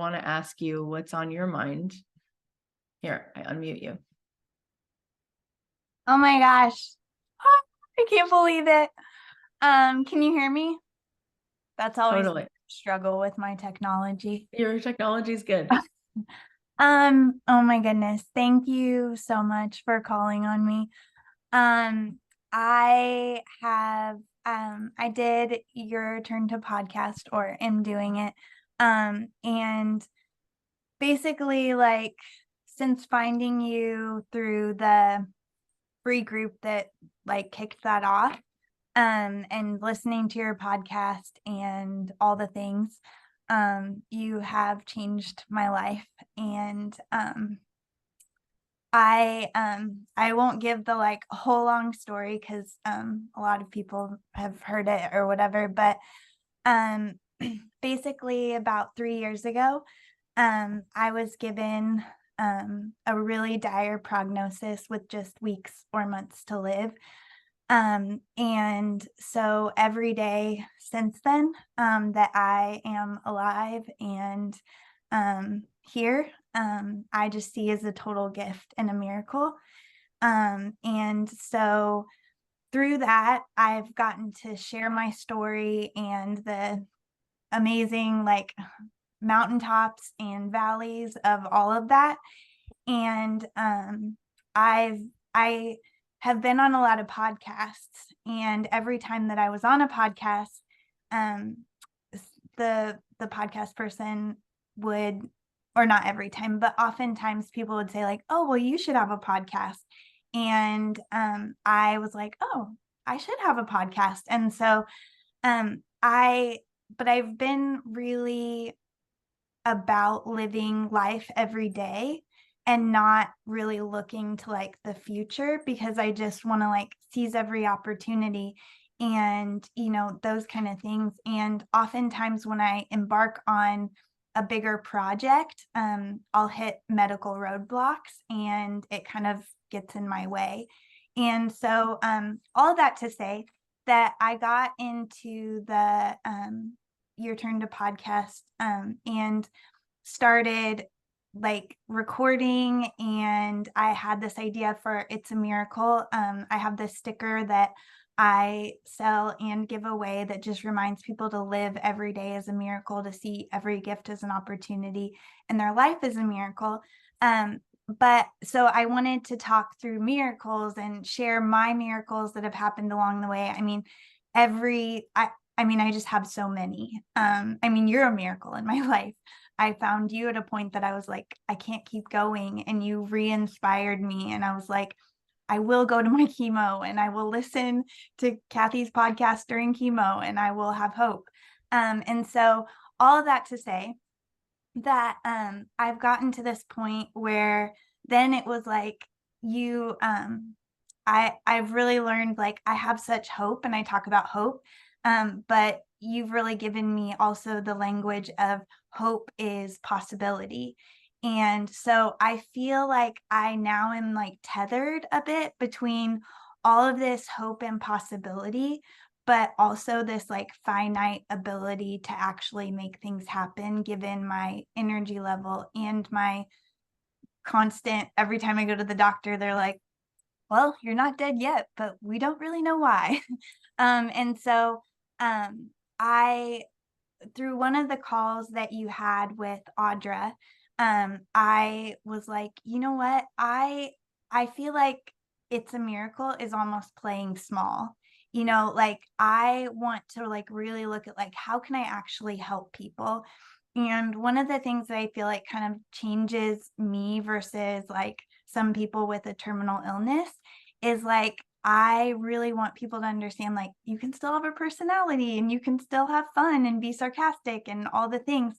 want to ask you what's on your mind. Here, I unmute you. Oh my gosh. I can't believe it. Can you hear me? That's always Totally. a struggle with my technology. Your technology is good. Oh my goodness. Thank you so much for calling on me. I have I did your turn to podcast, or am doing it. And basically, like, since finding you through the free group that like kicked that off, and listening to your podcast and all the things, you have changed my life. And I won't give the like whole long story, because a lot of people have heard it or whatever, but um basically about 3 years ago, I was given a really dire prognosis with just weeks or months to live. And so every day since then, that I am alive and here, I just see as a total gift and a miracle. And so through that, I've gotten to share my story and the amazing, like, mountaintops and valleys of all of that. And I have been on a lot of podcasts, and every time that I was on a podcast, um the podcast person would, or not every time, but oftentimes people would say like, oh, well, you should have a podcast. And I was like, oh, I should have a podcast. And so I've been really about living life every day and not really looking to like the future, because I just want to like seize every opportunity and, those kind of things. And oftentimes when I embark on a bigger project, I'll hit medical roadblocks and it kind of gets in my way. And so all that to say that I got into the your turn to podcast, and started like recording. And I had this idea for It's a Miracle. I have this sticker that I sell and give away that just reminds people to live every day as a miracle, to see every gift as an opportunity, and their life is a miracle. But so I wanted to talk through miracles and share my miracles that have happened along the way. I mean, I just have so many. You're a miracle in my life. I found you at a point that I was like, I can't keep going. And you re-inspired me. And I was like, I will go to my chemo and I will listen to Cathy's podcast during chemo and I will have hope. And so all of that to say that I've gotten to this point where then it was like, you I've really learned, like, I have such hope and I talk about hope, but you've really given me also the language of hope is possibility. And so I feel like I now am like tethered a bit between all of this hope and possibility, but also this like finite ability to actually make things happen given my energy level and my constant, every time I go to the doctor, they're like, well, you're not dead yet, but we don't really know why. And so I, through one of the calls that you had with Audra, I was like, you know what? I feel like It's a Miracle is almost playing small. Like, I want to like really look at like, how can I actually help people? And one of the things that I feel like kind of changes me versus like some people with a terminal illness is like, I really want people to understand, like, you can still have a personality and you can still have fun and be sarcastic and all the things.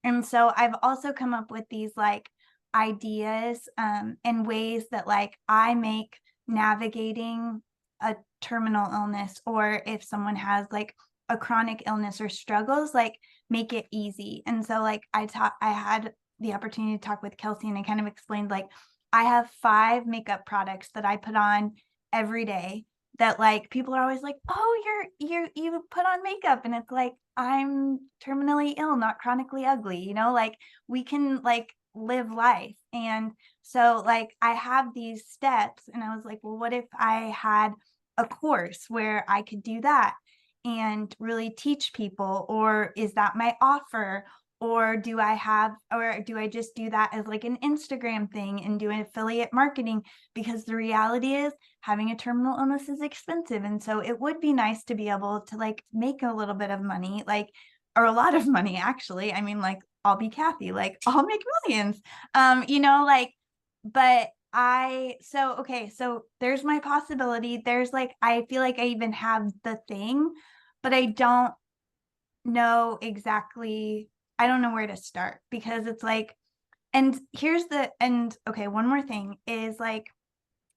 And so I've also come up with these like ideas, and ways that like I make navigating a terminal illness, or if someone has like a chronic illness or struggles, like, make it easy. And so like I had the opportunity to talk with Kelsey, and I kind of explained like, I have 5 makeup products that I put on every day that like people are always like, oh, you put on makeup, and it's like, I'm terminally ill, not chronically ugly, like we can like live life. And so like I have these steps, and I was like, well, what if I had a course where I could do that and really teach people? Or is that my offer? Or do I just do that as like an Instagram thing and do an affiliate marketing? Because the reality is having a terminal illness is expensive. And so it would be nice to be able to like make a little bit of money, like, or a lot of money, actually. I mean, like, I'll be Cathy, like I'll make millions. Like, but so there's my possibility. There's like, I feel like I even have the thing, but I don't know exactly, I don't know where to start, because it's like, okay, one more thing is like,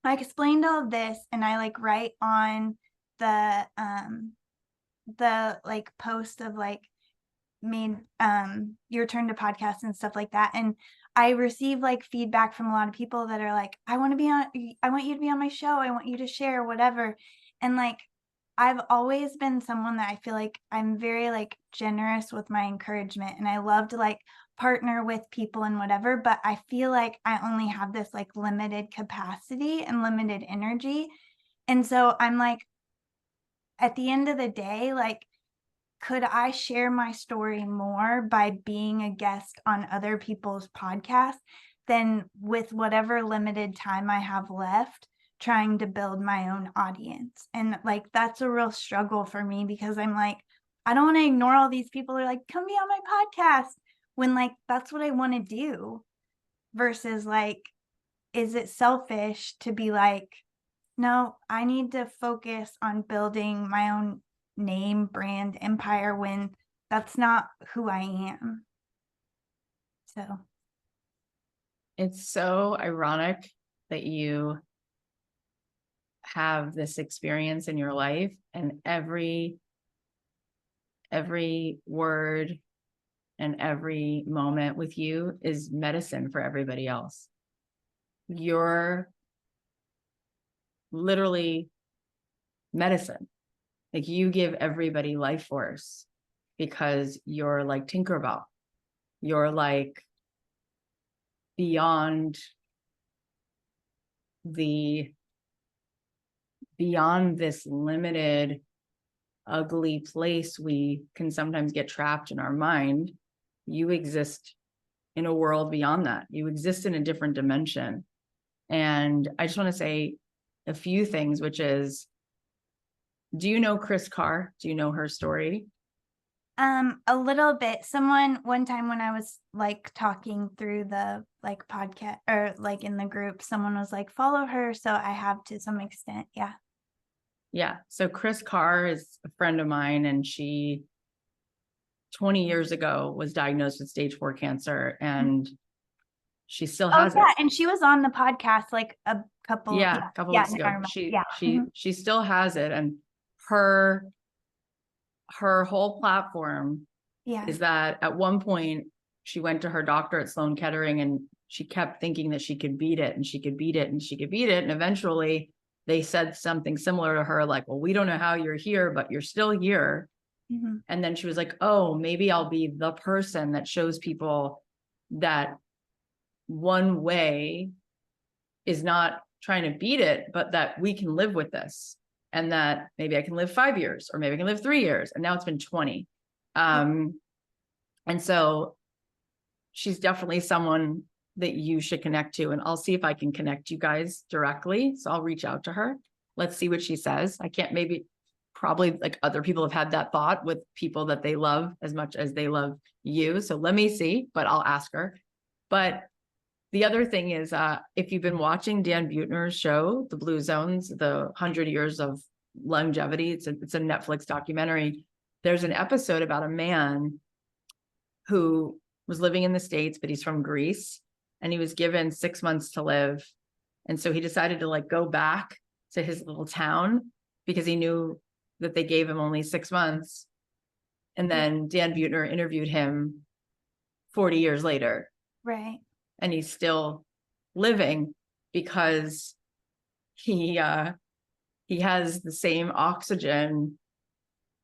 I explained all of this, and I like write on the like post of like made your turn to podcast and stuff like that. And I receive like feedback from a lot of people that are like, I want you to be on my show. I want you to share whatever. And like, I've always been someone that I feel like I'm very like generous with my encouragement, and I love to like partner with people and whatever, but I feel like I only have this like limited capacity and limited energy. And so I'm like, at the end of the day, like, could I share my story more by being a guest on other people's podcasts than with whatever limited time I have left trying to build my own audience? And like, that's a real struggle for me, because I'm like, I don't want to ignore all these people who are like, come be on my podcast, when like, that's what I want to do, versus like, is it selfish to be like, no, I need to focus on building my own name, brand, empire, when that's not who I am. So It's so ironic that you have this experience in your life, and every word and every moment with you is medicine for everybody else. You're literally medicine. Like, you give everybody life force because you're like Tinkerbell. You're like beyond this limited, ugly place we can sometimes get trapped in our mind. You exist in a world beyond that. You exist in a different dimension. And I just want to say a few things, which is, do you know Chris Carr? Do you know her story? a little bit. Someone one time when I was like talking through the like podcast, or like in the group, someone was like, follow her. So I have, to some extent. Yeah. Yeah. So Chris Carr is a friend of mine, and she 20 years ago was diagnosed with stage 4 cancer, and she still Oh has yeah, it. and she was on the podcast like a couple. Yeah, a couple Yeah, weeks I ago. remember. She Yeah. she still has it, and her whole platform Yeah. is that at one point she went to her doctor at Sloan Kettering, and she kept thinking that she could beat it, and she could beat it, and she could beat it. And eventually they said something similar to her, like, well, we don't know how you're here, but you're still here. Mm-hmm. And then she was like, oh, maybe I'll be the person that shows people that one way is not trying to beat it, but that we can live with this. And that maybe I can live 5 years, or maybe I can live 3 years. And now it's been 20. And so she's definitely someone that you should connect to. And I'll see if I can connect you guys directly. So I'll reach out to her. Let's see what she says. I can't, probably like other people have had that thought with people that they love as much as they love you. So let me see, but I'll ask her. But the other thing is, if you've been watching Dan Buettner's show, The Blue Zones, the 100 Years of Longevity, it's a Netflix documentary. There's an episode about a man who was living in the States, but he's from Greece, and he was given 6 months to live. And so he decided to like go back to his little town because he knew that they gave him only 6 months. And then Dan Buettner interviewed him 40 years later. Right. And he's still living because he he has the same oxygen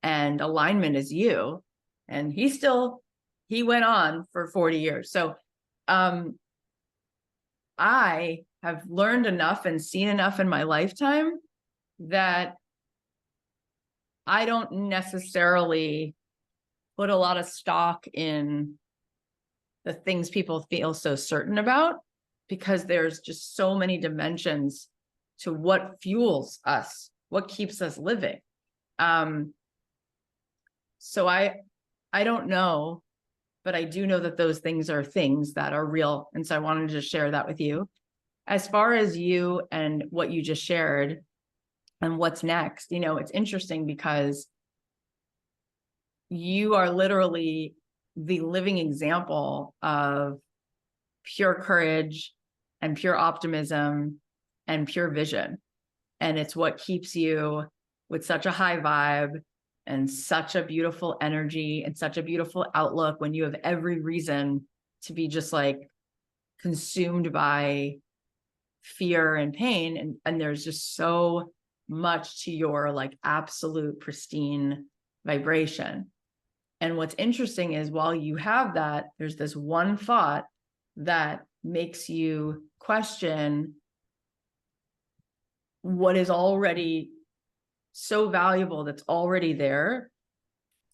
and alignment as you, and he went on for 40 years. So I have learned enough and seen enough in my lifetime that I don't necessarily put a lot of stock in the things people feel so certain about, because there's just so many dimensions to what fuels us, what keeps us living. So I don't know, but I do know that those things that are real. And so I wanted to just share that with you. As far as you and what you just shared and what's next, you know, it's interesting because you are literally the living example of pure courage and pure optimism and pure vision. And it's what keeps you with such a high vibe and such a beautiful energy and such a beautiful outlook, when you have every reason to be just like consumed by fear and pain. And there's just so much to your like absolute pristine vibration. And what's interesting is, while you have that, there's this one thought that makes you question what is already so valuable, that's already there,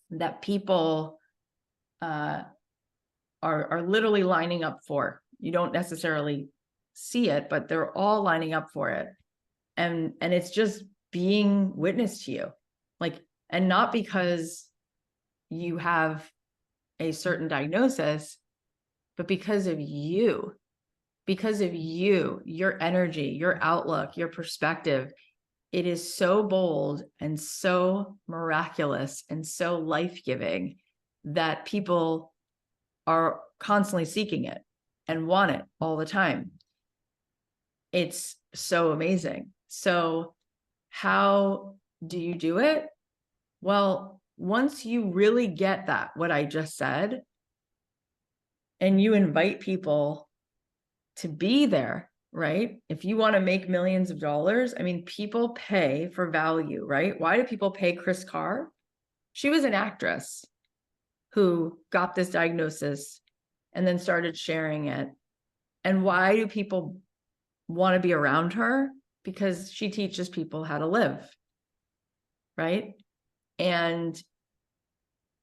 that people are literally lining up for. You don't necessarily see it, but they're all lining up for it. And it's just being witnessed to you. Like, and not because you have a certain diagnosis, but because of you, your energy, your outlook, your perspective. It is so bold and so miraculous and so life-giving that people are constantly seeking it and want it all the time. It's so amazing. So how do you do it? Well, once you really get that, what I just said, and you invite people to be there, right? If you want to make millions of dollars, I mean, people pay for value, right? Why do people pay Chris Carr? She was an actress who got this diagnosis and then started sharing it. And why do people want to be around her? Because she teaches people how to live, right? And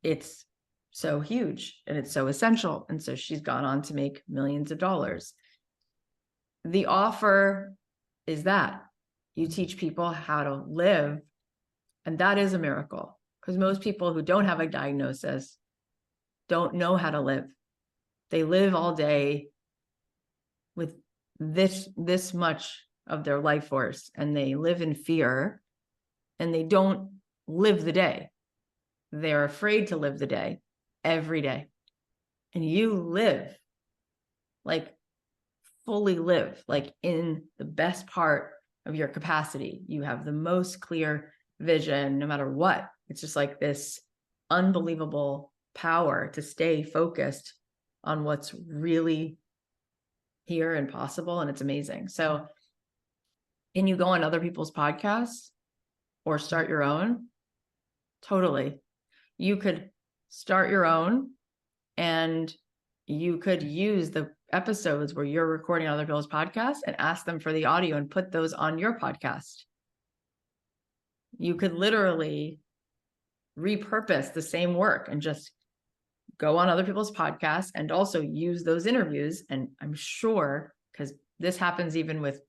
it's so huge and it's so essential. And so she's gone on to make millions of dollars. The offer is that you teach people how to live. And that is a miracle, because most people who don't have a diagnosis don't know how to live. They live all day with this much of their life force, and they live in fear, and they don't live the day. They're afraid to live the day every day. And you live, like fully live, like in the best part of your capacity. You have the most clear vision no matter what. It's just like this unbelievable power to stay focused on what's really here and possible. And it's amazing. So can you go on other people's podcasts or start your own? Totally. You could start your own, and you could use the episodes where you're recording other people's podcasts and ask them for the audio and put those on your podcast. You could literally repurpose the same work and just go on other people's podcasts and also use those interviews. And I'm sure, because this happens even with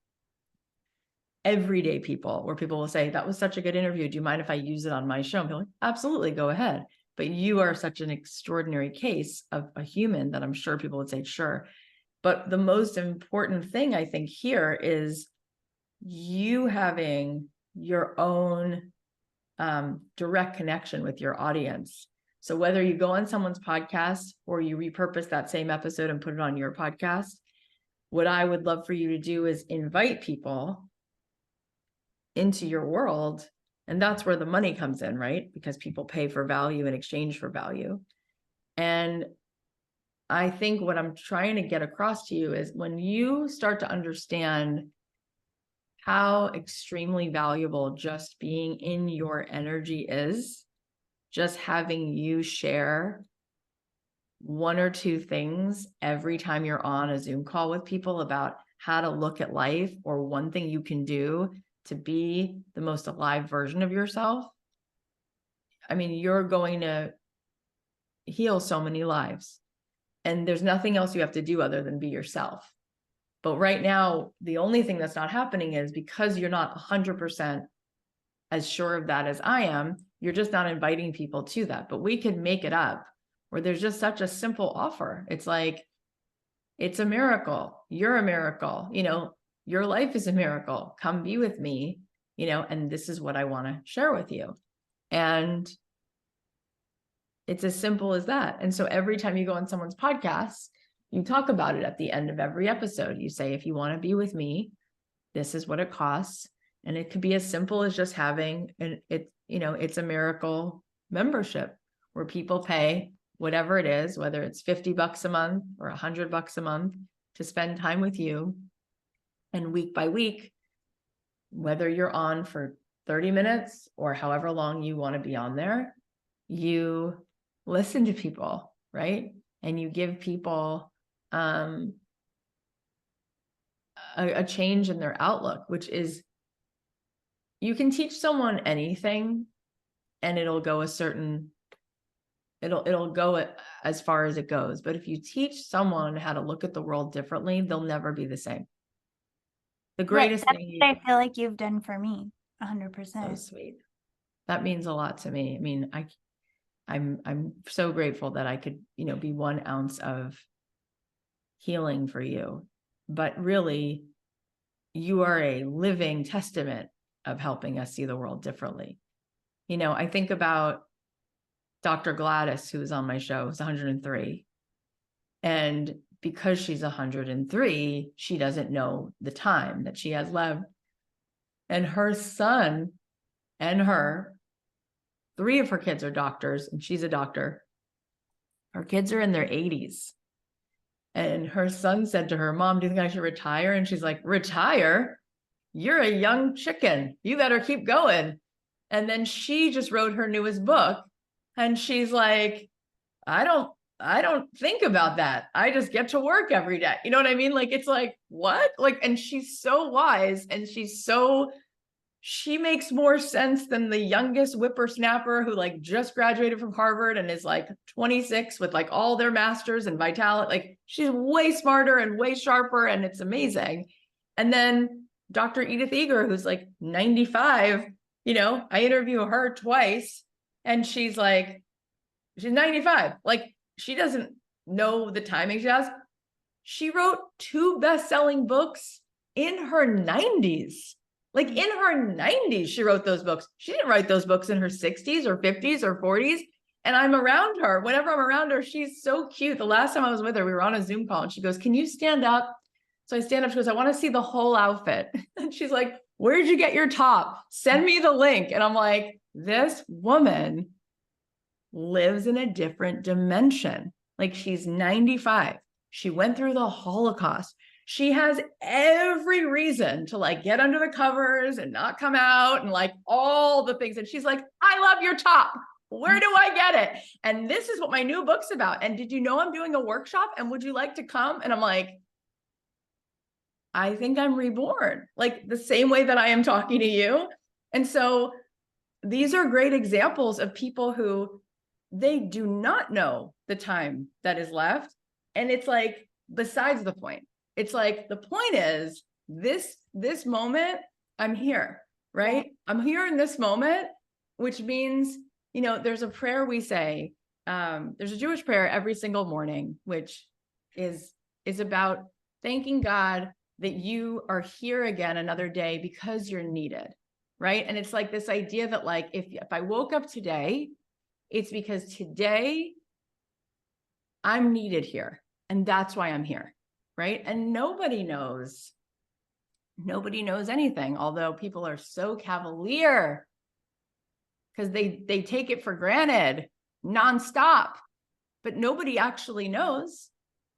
everyday people, where people will say, that was such a good interview, do you mind if I use it on my show? And people are like, absolutely, go ahead. But you are such an extraordinary case of a human that I'm sure people would say, sure. But the most important thing I think here is you having your own direct connection with your audience. So whether you go on someone's podcast or you repurpose that same episode and put it on your podcast, what I would love for you to do is invite people into your world. And that's where the money comes in, right? Because people pay for value in exchange for value. And I think what I'm trying to get across to you is, when you start to understand how extremely valuable just being in your energy is. Just having you share one or two things every time you're on a Zoom call with people about how to look at life, or one thing you can do to be the most alive version of yourself. I mean, you're going to heal so many lives, and there's nothing else you have to do other than be yourself. But right now, the only thing that's not happening is because you're not 100% as sure of that as I am, you're just not inviting people to that. But we could make it up where there's just such a simple offer. It's like, it's a miracle. You're a miracle. You know, your life is a miracle. Come be with me, you know, and this is what I want to share with you. And it's as simple as that. And so every time you go on someone's podcast, you talk about it at the end of every episode. You say, if you want to be with me, this is what it costs. And it could be as simple as just having it's a miracle membership where people pay whatever it is, whether it's $50 a month or $100 a month, to spend time with you. And week by week, whether you're on for 30 minutes or however long you want to be on there, you listen to people, right? And you give people a change in their outlook, which is, you can teach someone anything and it'll go as far as it goes. But if you teach someone how to look at the world differently, they'll never be the same. The greatest thing I feel like you've done for me 100%. So sweet. That means a lot to me. I mean, I'm so grateful that I could, be 1 ounce of healing for you. But really, you are a living testament of helping us see the world differently. I think about Dr. Gladys, who was on my show, who's 103. And because she's 103, she doesn't know the time that she has left. And her son and her, 3 of her kids are doctors, and she's a doctor. Her kids are in their 80s. And her son said to her, "Mom, do you think I should retire?" And she's like, "Retire? You're a young chicken. You better keep going." And then she just wrote her newest book. And she's like, I don't think about that. I just get to work every day. You know what I mean? Like, it's like, what? Like, and she's so wise, and she makes more sense than the youngest whippersnapper who like just graduated from Harvard and is like 26 with like all their masters and vitality. Like, she's way smarter and way sharper, and it's amazing. And then Dr. Edith Eger, who's like 95, I interview her twice, and she's 95. Like, she doesn't know the timing she has. She wrote 2 best-selling books in her 90s. Like, in her 90s, she wrote those books. She didn't write those books in her 60s or 50s or 40s. And I'm around her. Whenever I'm around her, she's so cute. The last time I was with her, we were on a Zoom call, and she goes, "Can you stand up?" So I stand up. She goes, "I want to see the whole outfit." And she's like, "Where'd you get your top? Send me the link." And I'm like, this woman lives in a different dimension. Like, she's 95. She went through the Holocaust. She has every reason to like get under the covers and not come out and like all the things. And she's like, "I love your top. Where do I get it? And this is what my new book's about. And did you know I'm doing a workshop? And would you like to come?" And I'm like, I think I'm reborn, like the same way that I am talking to you. And so these are great examples of people who, they do not know the time that is left. And it's like, besides the point, it's like, the point is this moment, I'm here, right? I'm here in this moment, which means, there's a prayer we say, there's a Jewish prayer every single morning, which is about thanking God that you are here again another day because you're needed, right? And it's like this idea that like, if I woke up today, it's because today I'm needed here, and that's why I'm here, right? And nobody knows anything, although people are so cavalier because they take it for granted nonstop, but nobody actually knows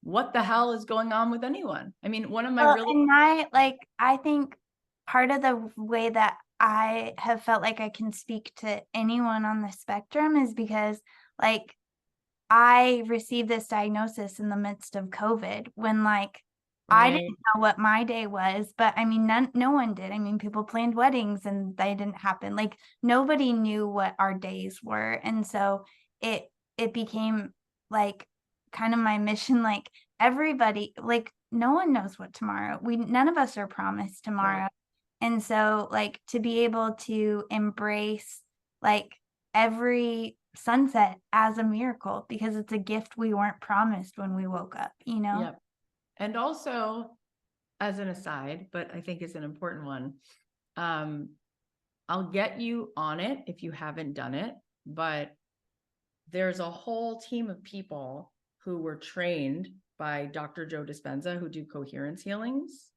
what the hell is going on with anyone. I mean, one of my I think part of the way that I have felt like I can speak to anyone on the spectrum is because, like, I received this diagnosis in the midst of COVID when, like, I didn't Right. know what my day was, but I mean, no one did. I mean, people planned weddings and they didn't happen. Like, nobody knew what our days were. And so it it became like kind of my mission, like everybody, like no one knows what tomorrow. We none of us are promised Right. tomorrow. And so, like, to be able to embrace, like, every sunset as a miracle because it's a gift we weren't promised when we woke up, you know? Yep. And also, as an aside, but I think is an important one, um, I'll get you on it if you haven't done it, but there's a whole team of people who were trained by Dr. Joe Dispenza who do coherence healings.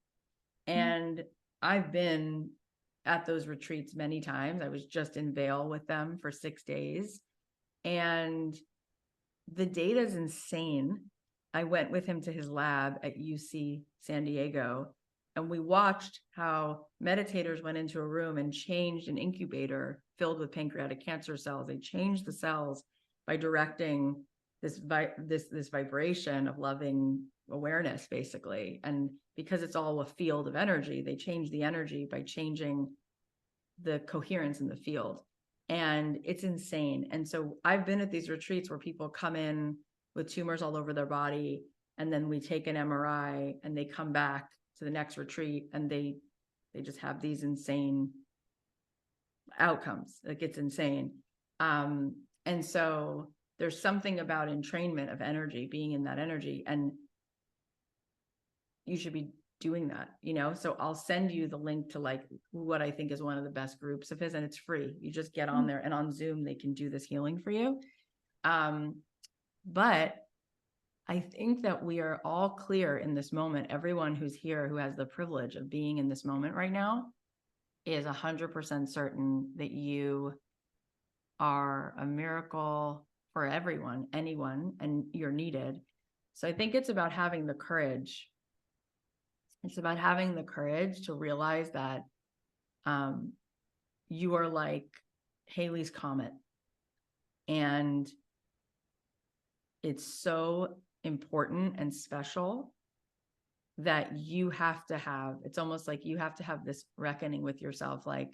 And I've been at those retreats many times. I was just in Vail with them for 6 days. And the data is insane. I went with him to his lab at UC San Diego, and we watched how meditators went into a room and changed an incubator filled with pancreatic cancer cells. They changed the cells by directing this vibration of loving awareness, basically. And because it's all a field of energy, they change the energy by changing the coherence in the field. And it's insane. And so I've been at these retreats where people come in with tumors all over their body, and then we take an MRI and they come back to the next retreat and they just have these insane outcomes. Like, it's insane. And so there's something about entrainment of energy, being in that energy, and you should be doing that, so I'll send you the link to, like, what I think is one of the best groups of his, and it's free. You just get on there, and on Zoom they can do this healing for you. But I think that we are all clear in this moment. Everyone who's here who has the privilege of being in this moment right now is 100% certain that you are a miracle for everyone, anyone, and you're needed. So I think it's about having the courage. It's about having the courage to realize that you are like Halley's Comet. And it's so important and special that you have to have, it's almost like you have to have this reckoning with yourself. Like,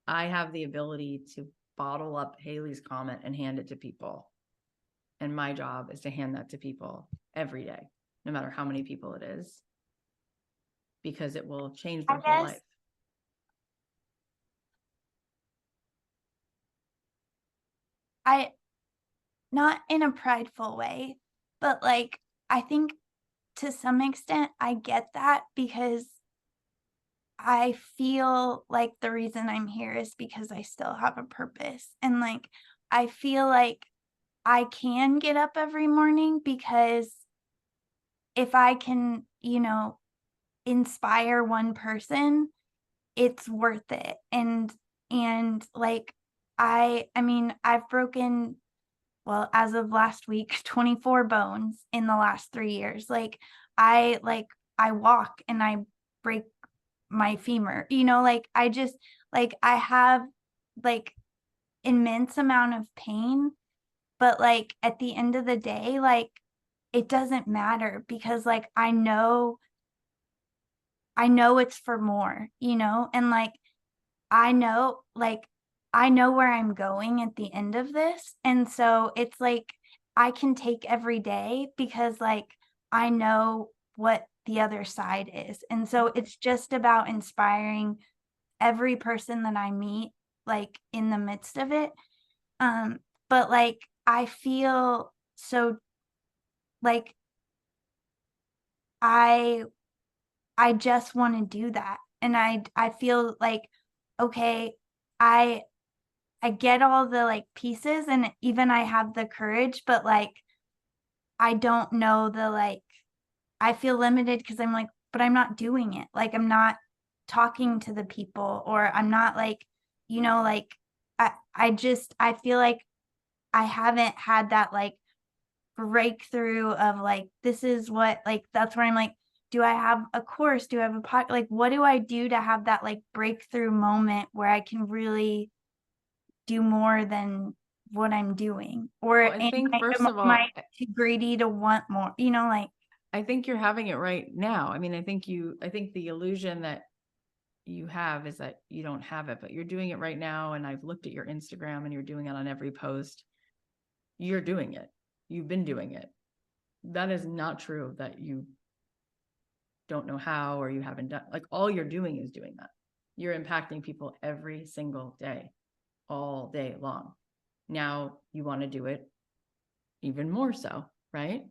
I have the ability to bottle up Halley's Comet and hand it to people. And my job is to hand that to people every day, no matter how many people it is, because it will change their whole life. I not in a prideful way, but like I think to some extent I get that because I feel like the reason I'm here is because I still have a purpose. And like I feel like I can get up every morning because if I can, inspire one person, it's worth it. And like I mean, I've broken, well, as of last week, 24 bones in the last 3 years. I walk and I break my femur. Like I just like I have like immense amount of pain, but like at the end of the day, like it doesn't matter because like I know it's for more, and like like I know where I'm going at the end of this. And so it's like I can take every day because like I know what the other side is. And so it's just about inspiring every person that I meet, like in the midst of it. But like I feel so like I I just want to do that. And I feel like, okay, I I get all the like pieces and even I have the courage, but like I don't know the like I feel limited because I'm like, but I'm not doing it. Like I'm not talking to the people or I'm not like, like I feel like I haven't had that like breakthrough of like this is what like that's where I'm like do I have a course? Do I have a like, what do I do to have that like breakthrough moment where I can really do more than what I'm doing? Or Well, I think first of am I all, too greedy to want more? Like. I think you're having it right now. I mean, I think the illusion that you have is that you don't have it, but you're doing it right now. And I've looked at your Instagram and you're doing it on every post. You're doing it. You've been doing it. That is not true that you don't know how or you haven't done, like, all you're doing is doing that. You're impacting people every single day, all day long. Now you want to do it even more so, right?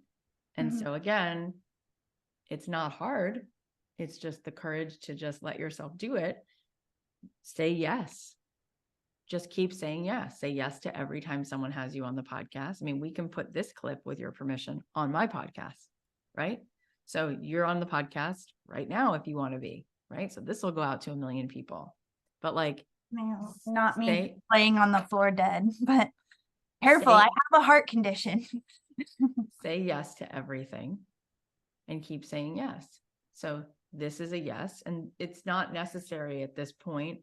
And so again, it's not hard. It's just the courage to just let yourself do it. Say yes. Just keep saying yes. Say yes to every time someone has you on the podcast. I mean, we can put this clip with your permission on my podcast, right? So you're on the podcast right now if you want to be, right? So this will go out to 1 million people. But like, No, not me laying on the floor dead, but careful, say, I have a heart condition. say yes to everything and keep saying yes. So this is a yes, and it's not necessary at this point,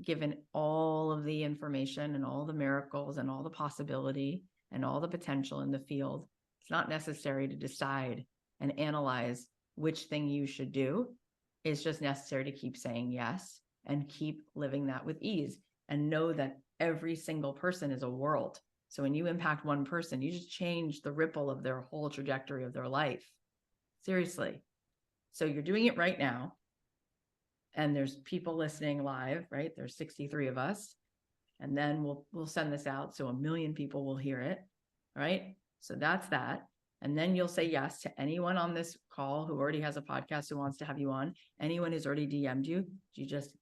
given all of the information and all the miracles and all the possibility and all the potential in the field. It's not necessary to decide and analyze which thing you should do. It's just necessary to keep saying yes and keep living that with ease, and know that every single person is a world. So when you impact one person, you just change the ripple of their whole trajectory of their life. Seriously. So you're doing it right now. And there's people listening live, right? There's 63 of us. And then we'll send this out so 1 million people will hear it. Right? So that's that. And then you'll say yes to anyone on this call who already has a podcast who wants to have you on. Anyone who's already DM'd you, you just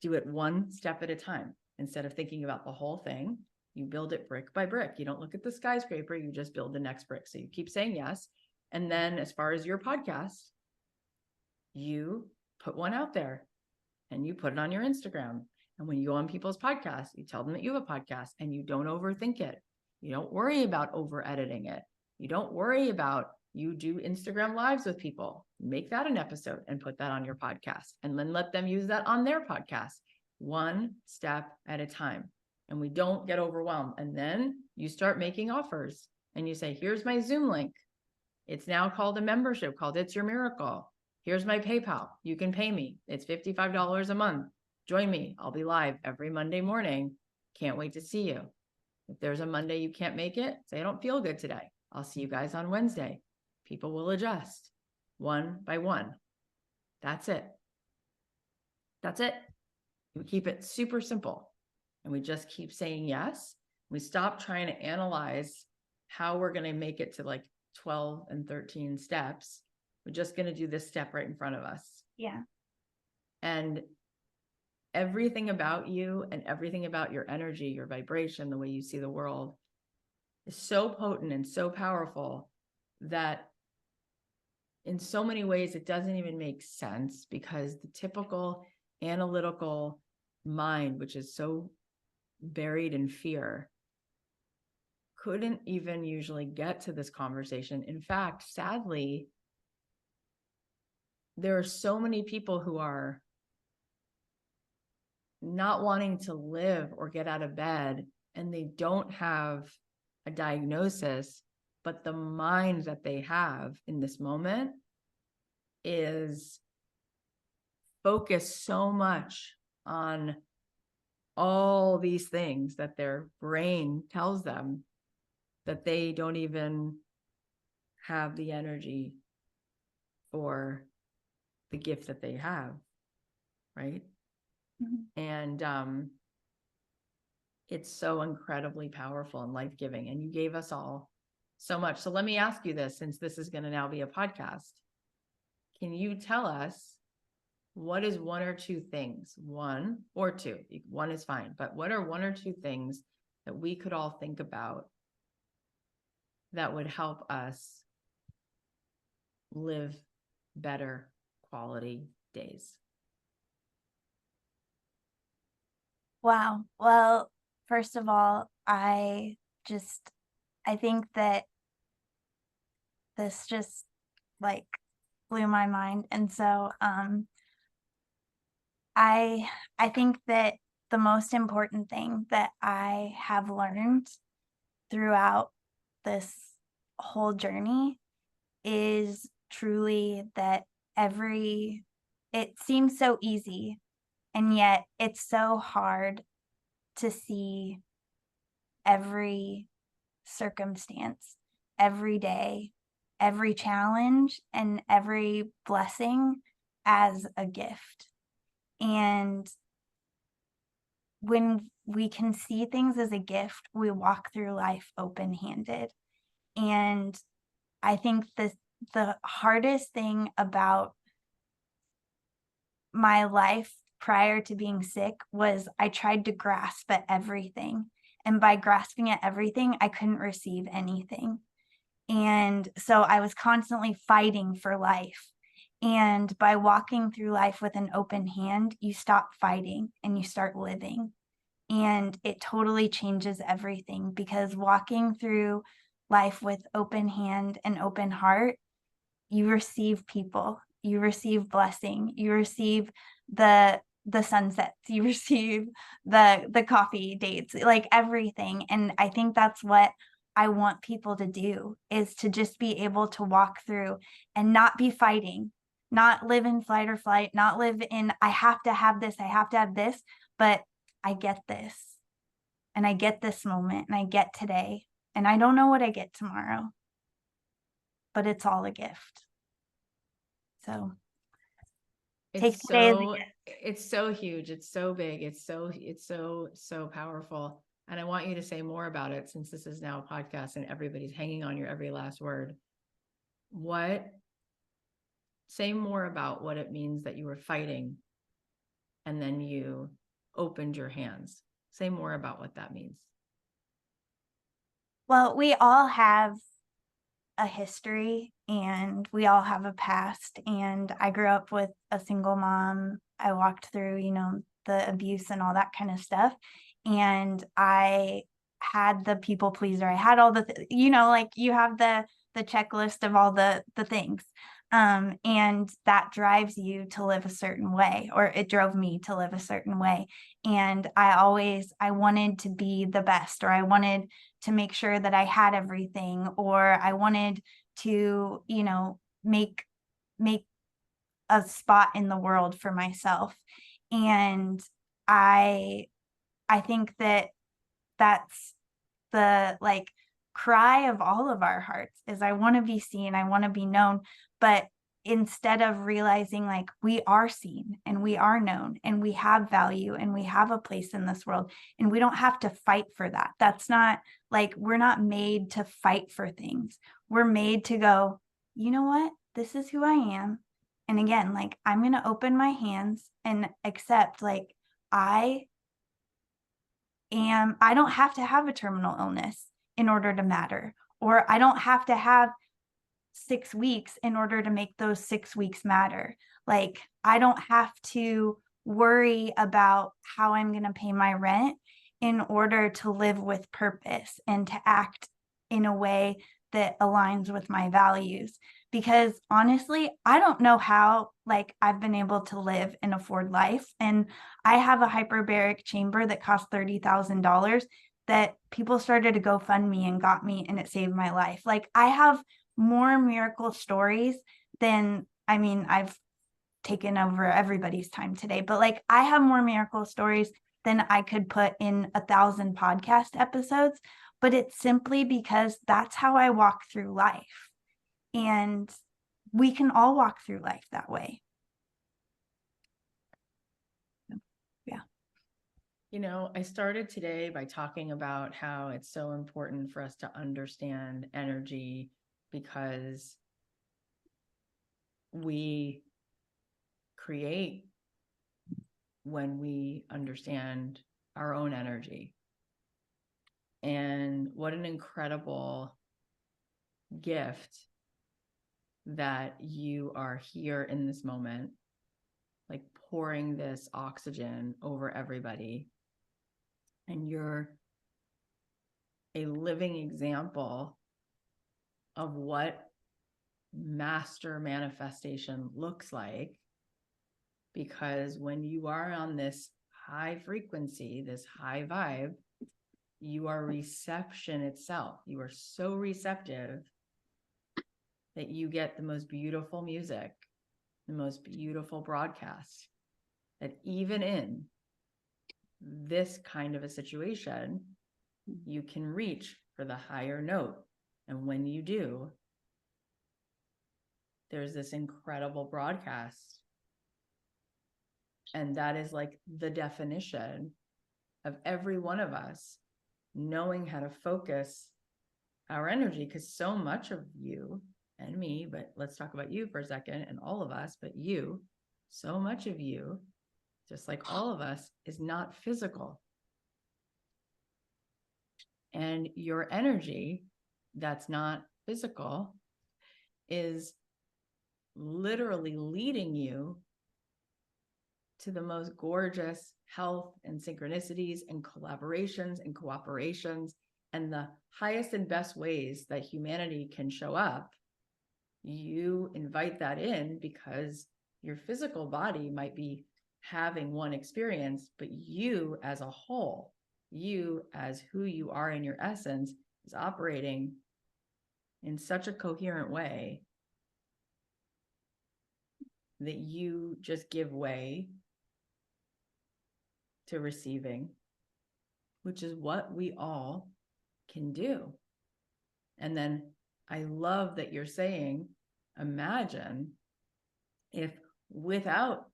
do it one step at a time. Instead of thinking about the whole thing, you build it brick by brick. You don't look at the skyscraper, you just build the next brick. So you keep saying yes. And then as far as your podcast, you put one out there and you put it on your Instagram. And when you go on people's podcasts, you tell them that you have a podcast and you don't overthink it. You don't worry about over editing it. You don't worry about, you do Instagram lives with people, make that an episode and put that on your podcast, and then let them use that on their podcast, one step at a time. And we don't get overwhelmed. And then you start making offers and you say, here's my Zoom link. It's now called a membership called It's Your Miracle. Here's my PayPal. You can pay me. It's $55 a month. Join me. I'll be live every Monday morning. Can't wait to see you. If there's a Monday you can't make it, say I don't feel good today. I'll see you guys on Wednesday. People will adjust one by one. That's it. That's it. We keep it super simple and we just keep saying yes. We stop trying to analyze how we're going to make it to like 12 and 13 steps. We're just going to do this step right in front of us. Yeah. And everything about you and everything about your energy, your vibration, the way you see the world is so potent and so powerful that in so many ways it doesn't even make sense, because the typical analytical mind, which is so buried in fear, couldn't even usually get to this conversation. In fact, sadly, there are so many people who are not wanting to live or get out of bed, and they don't have a diagnosis, but the mind that they have in this moment is focused so much on all these things that their brain tells them that they don't even have the energy for the gift that they have, right? Mm-hmm. And it's so incredibly powerful and life-giving, and you gave us all so much. So let me ask you this, since this is going to now be a podcast, can you tell us what is one or two things, one or two, one is fine, but what are one or two things that we could all think about that would help us live better quality days? Wow. Well, first of all, I think that this just like blew my mind. And so I think that the most important thing that I have learned throughout this whole journey is truly that it seems so easy, and yet it's so hard to see every circumstance, every day, every challenge, and every blessing as a gift. And when we can see things as a gift, we walk through life open-handed. And I think the hardest thing about my life prior to being sick was I tried to grasp at everything. And by grasping at everything, I couldn't receive anything. And so I was constantly fighting for life. And by walking through life with an open hand, you stop fighting and you start living. And it totally changes everything, because walking through life with open hand and open heart, you receive people, you receive blessing, you receive the sunsets, you receive the coffee dates, like everything. And I think that's what I want people to do, is to just be able to walk through and not be fighting, not live in flight or flight, not live in, I have to have this, I have to have this, but I get this, and I get this moment, and I get today, and I don't know what I get tomorrow, but it's all a gift. So take today as a gift. It's so huge. It's so big. It's so powerful. And I want you to say more about it, since this is now a podcast and everybody's hanging on your every last word. Say more about what it means that you were fighting and then you opened your hands. Say more about what that means. Well, we all have a history and we all have a past. And I grew up with a single mom. I walked through, the abuse and all that kind of stuff. And I had the people pleaser. I had all like you have the checklist of all the things. And that drives you to live a certain way, or it drove me to live a certain way. And I wanted to be the best, or I wanted to make sure that I had everything, or I wanted to, make a spot in the world for myself. And I think that that's the cry of all of our hearts, is I want to be seen, I want to be known. But instead of realizing we are seen and we are known and we have value and we have a place in this world, and we don't have to fight for that. That's not we're not made to fight for things. We're made to go, you know what? This is who I am. And again, I'm going to open my hands and accept I don't have to have a terminal illness in order to matter, or I don't have to have 6 weeks in order to make those 6 weeks matter. I don't have to worry about how I'm going to pay my rent in order to live with purpose and to act in a way that aligns with my values. Because honestly, I don't know how I've been able to live and afford life. And I have a hyperbaric chamber that cost $30,000 that people started to GoFundMe and got me, and it saved my life. I have more miracle stories than, I've taken over everybody's time today, but I have more miracle stories than I could put in 1,000 podcast episodes. But it's simply because that's how I walk through life. And we can all walk through life that way. Yeah. I started today by talking about how it's so important for us to understand energy, because we create when we understand our own energy. And what an incredible gift that you are here in this moment, pouring this oxygen over everybody. And you're a living example of what master manifestation looks like. Because when you are on this high frequency, this high vibe, you are reception itself. You are so receptive that you get the most beautiful music, the most beautiful broadcast, that even in this kind of a situation, you can reach for the higher note. And when you do, there's this incredible broadcast. And that is like the definition of every one of us knowing how to focus our energy, because so much of you and me, but let's talk about you for a second, and all of us, but you, so much of you, just like all of us, is not physical. And your energy that's not physical is literally leading you to the most gorgeous health and synchronicities and collaborations and cooperations and the highest and best ways that humanity can show up. You invite that in because your physical body might be having one experience, but you as a whole, you as who you are in your essence, is operating in such a coherent way that you just give way to receiving, which is what we all can do. And then I love that you're saying, imagine if without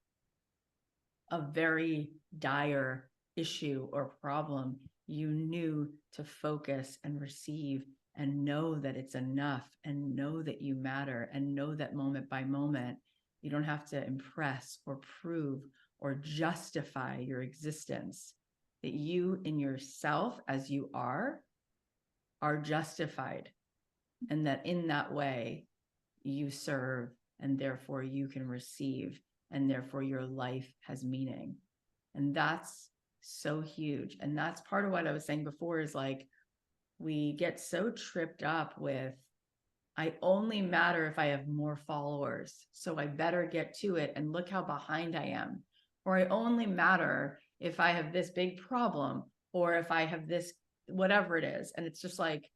a very dire issue or problem, you knew to focus and receive and know that it's enough and know that you matter and know that moment by moment, you don't have to impress or prove or justify your existence, that you in yourself as you are justified, and that in that way you serve, and therefore you can receive, and therefore your life has meaning. And that's so huge. And that's part of what I was saying before, is like, we get so tripped up with, I only matter if I have more followers, so I better get to it, and look how behind I am. Or I only matter if I have this big problem, or if I have this, whatever it is. And it's just like,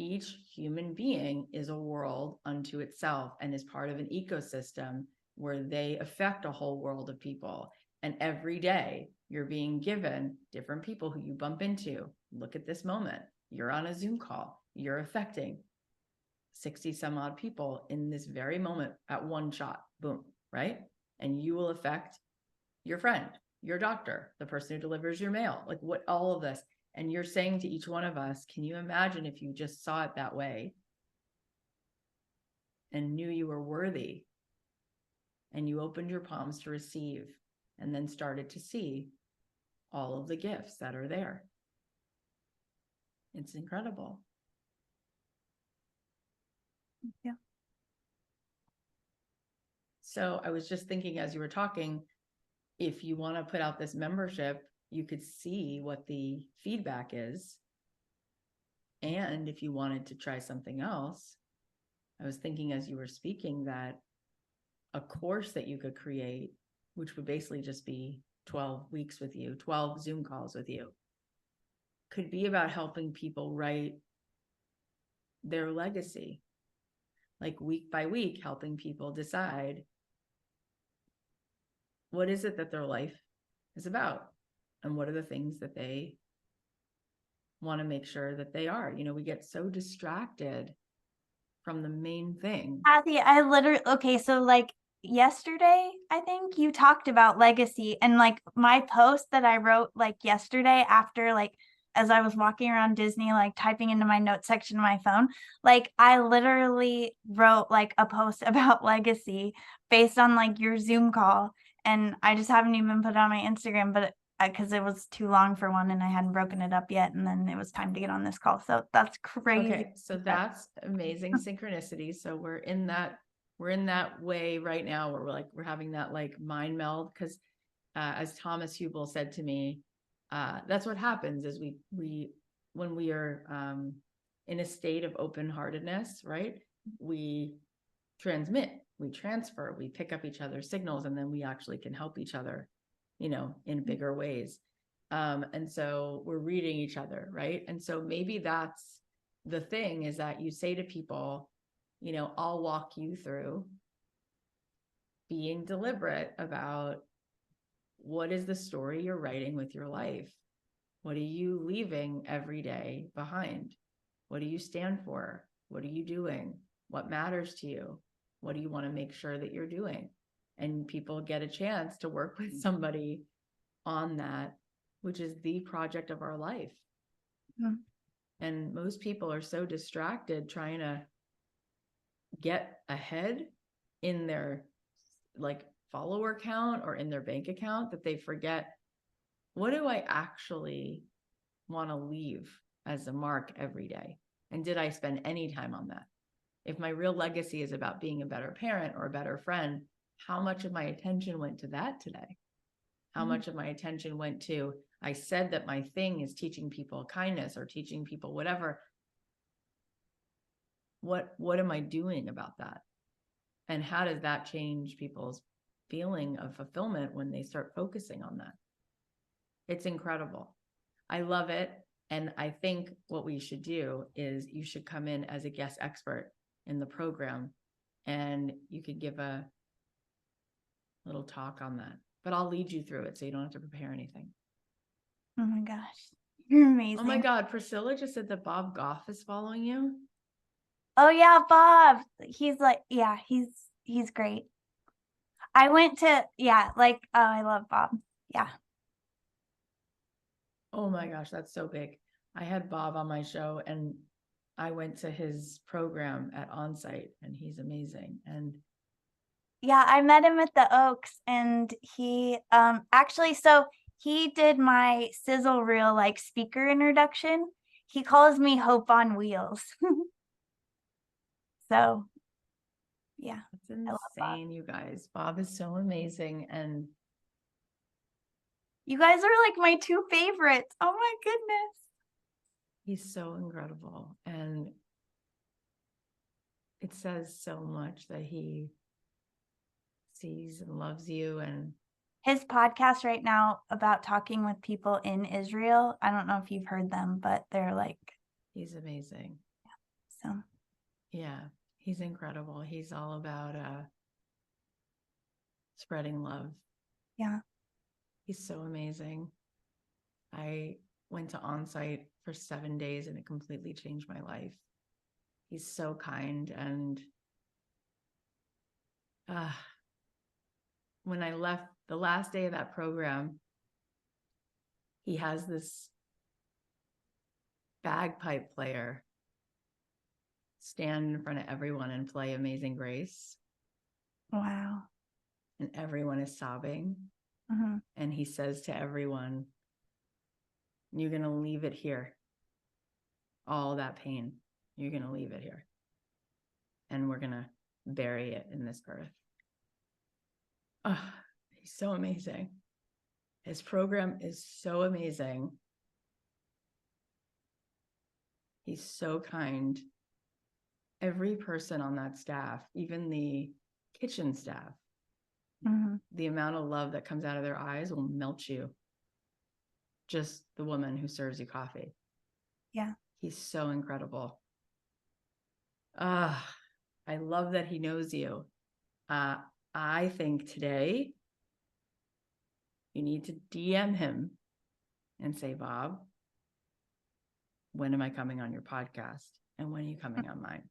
each human being is a world unto itself and is part of an ecosystem where they affect a whole world of people. And every day you're being given different people who you bump into. Look at this moment. You're on a Zoom call. You're affecting 60 some odd people in this very moment at one shot. Boom, right? And you will affect your friend, your doctor, the person who delivers your mail, like what, all of this. And you're saying to each one of us, can you imagine if you just saw it that way and knew you were worthy, and you opened your palms to receive, and then started to see all of the gifts that are there? It's incredible. Yeah. So I was just thinking as you were talking, if you want to put out this membership, you could see what the feedback is. And if you wanted to try something else, I was thinking as you were speaking that a course that you could create, which would basically just be 12 weeks with you, 12 Zoom calls with you, could be about helping people write their legacy, like week by week, helping people decide what is it that their life is about, and what are the things that they want to make sure that they are. You know, we get so distracted from the main thing. Cathy, I literally, okay, so like yesterday, I think you talked about legacy, and like my post that I wrote like yesterday after, like, as I was walking around Disney, like typing into my notes section of my phone, like I literally wrote like a post about legacy based on like your Zoom call. And I just haven't even put it on my Instagram, but because it was too long for one and I hadn't broken it up yet. And then it was time to get on this call. So that's crazy. Okay, so that's amazing synchronicity. So we're in that way right now where we're having that like mind meld, because as Thomas Hubel said to me, that's what happens is we when we are in a state of open-heartedness, right? We transmit, we transfer, we pick up each other's signals, and then we actually can help each other, in bigger ways. And so we're reading each other, right? And so maybe that's the thing, is that you say to people, I'll walk you through being deliberate about what is the story you're writing with your life? What are you leaving every day behind? What do you stand for? What are you doing? What matters to you? What do you want to make sure that you're doing? And people get a chance to work with somebody on that, which is the project of our life. Mm-hmm. And most people are so distracted trying to get ahead in their follower count or in their bank account that they forget, what do I actually want to leave as a mark every day? And did I spend any time on that? If my real legacy is about being a better parent or a better friend, how much of my attention went to that today? How much of my attention went to, I said that my thing is teaching people kindness or teaching people whatever. What am I doing about that? And how does that change people's feeling of fulfillment when they start focusing on that? It's incredible. I love it. And I think what we should do is you should come in as a guest expert in the program, and you could give a little talk on that. But I'll lead you through it so you don't have to prepare anything. Oh my gosh. You're amazing. Oh my God. Priscilla just said that Bob Goff is following you. Oh yeah, Bob. He's he's great. I went to, I love Bob. Yeah. Oh my gosh, that's so big. I had Bob on my show, and I went to his program at Onsite, and he's amazing. And yeah, I met him at the Oaks, and he actually, so he did my sizzle reel speaker introduction. He calls me Hope on Wheels. So yeah, it's insane, you guys. Bob is so amazing, and you guys are my two favorites. Oh my goodness. he's so incredible. And it says so much that he sees and loves you. And his podcast right now about talking with people in Israel, I don't know if you've heard them, but they're he's amazing. So yeah, he's incredible. He's all about spreading love. Yeah. He's so amazing. I went to Onsite for 7 days, and it completely changed my life. He's so kind. And when I left the last day of that program, he has this bagpipe player stand in front of everyone and play Amazing Grace. Wow. And everyone is sobbing. Mm-hmm. And he says to everyone, you're going to leave it here. All that pain, you're going to leave it here. And we're going to bury it in this earth. Oh, he's so amazing. His program is so amazing. He's so kind. Every person on that staff, even the kitchen staff, Mm-hmm. the amount of love that comes out of their eyes will melt you. Just the woman who serves you coffee. Yeah. He's so incredible. I love that he knows you. I think today you need to DM him and say, Bob, when am I coming on your podcast? And when are you coming on mine?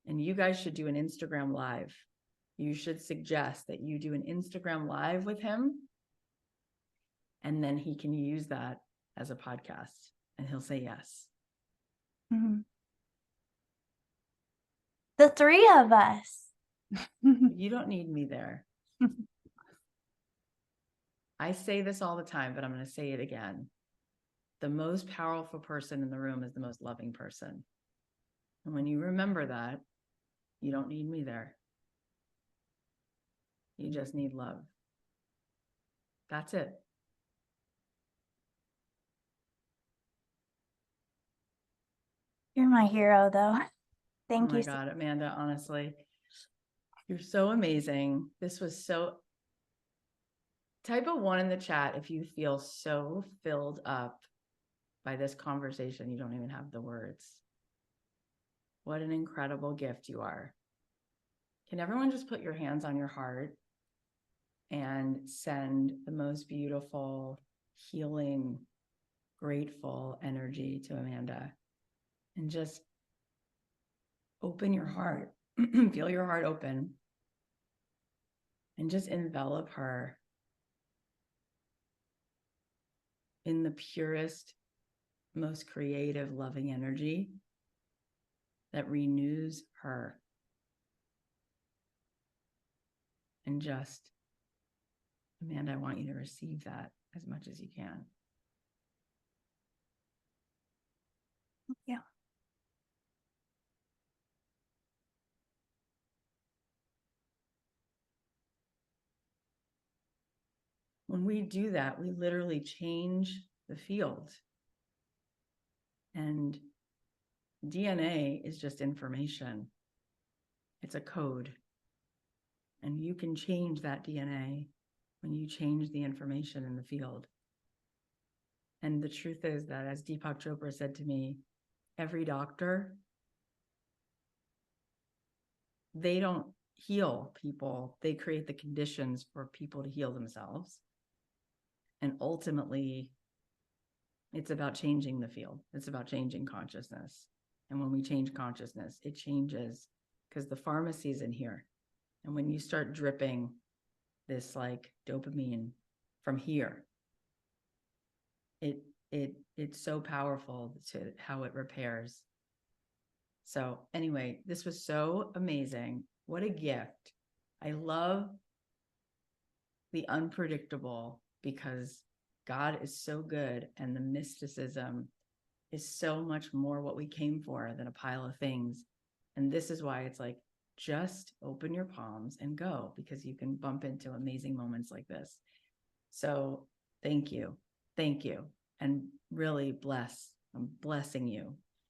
And you guys should do an Instagram live. You should suggest that you do an Instagram live with him. And then he can use that as a podcast, and he'll say yes. Mm-hmm. The three of us. You don't need me there. I say this all the time, but I'm going to say it again. The most powerful person in the room is the most loving person. And when you remember that, you don't need me there. You just need love. That's it. You're my hero, though. Thank you. Oh my God, Amanda, honestly, You're so amazing. This was so. Type a 1 in the chat if you feel so filled up by this conversation. You don't even have the words. What an incredible gift you are. Can everyone just put your hands on your heart and send the most beautiful, healing, grateful energy to Amanda? And just open your heart, feel your heart open, and just envelop her in the purest, most creative, loving energy that renews her. And just, Amanda, I want you to receive that as much as you can. Yeah. When we do that, we literally change the field. And DNA is just information. It's a code. And you can change that DNA when you change the information in the field. And the truth is that, as Deepak Chopra said to me, every doctor, they don't heal people. They create the conditions for people to heal themselves. And ultimately, it's about changing the field. It's about changing consciousness. And when we change consciousness, it changes, because the pharmacy is in here. And when you start dripping this like dopamine from here, it's so powerful to how it repairs. So anyway, this was so amazing. What a gift. I love the unpredictable, because God is so good, and the mysticism is so much more what we came for than a pile of things. And this is why it's like, just open your palms and go, because you can bump into amazing moments like this. So thank you. Thank you. And really I'm blessing you